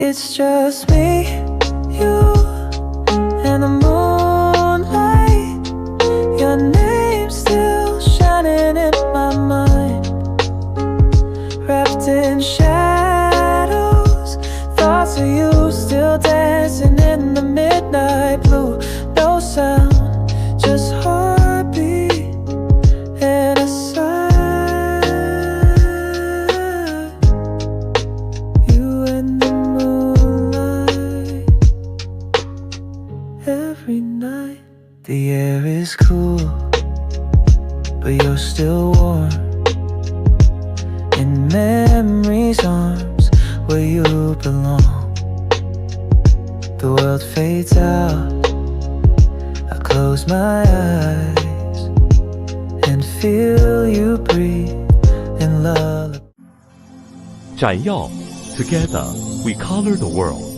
It's just me, you, and the moonlight. Your name's still shining in my mind. Wrapped in shadows, thoughts of you still dancing in the midnight blue. No sound, just heartbeat and a sigh. You and the moonlight. Every night the air is cool, but you're still warm in memory's arms where you belong. The world fades out, I close my eyes and feel you breathe in lullaby. 闪耀 Together we color the world.